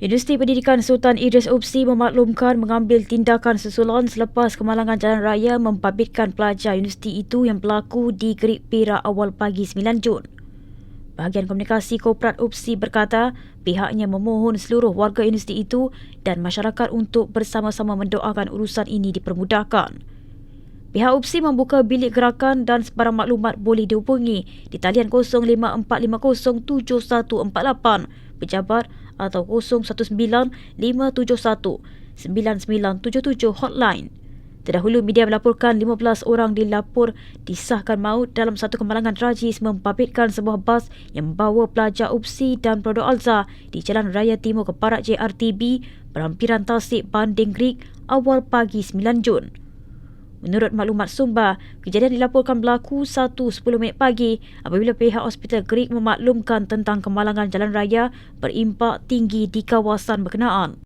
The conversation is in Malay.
Universiti Pendidikan Sultan Idris UPSI memaklumkan mengambil tindakan susulan selepas Kemalangan Jalan Raya membabitkan pelajar universiti itu yang berlaku di Gerik Perak awal pagi 9 Jun. Bahagian Komunikasi Korporat UPSI berkata pihaknya memohon seluruh warga universiti itu dan masyarakat untuk bersama-sama mendoakan urusan ini dipermudahkan. Pihak UPSI membuka bilik gerakan dan sebarang maklumat boleh dihubungi di talian 0545071148 pejabat atau 0195719977 hotline. Terdahulu media melaporkan 15 orang disahkan maut dalam satu kemalangan tragis membabitkan sebuah bas yang membawa pelajar UPSI dan Produk Alza di Jalan Raya Timur ke Barat JRTB berhampiran Tasik Banding Gerik awal pagi 9 Jun. Menurut maklumat sumber, kejadian dilaporkan berlaku 1:10 pagi apabila pihak Hospital Gerik memaklumkan tentang kemalangan jalan raya berimpak tinggi di kawasan berkenaan.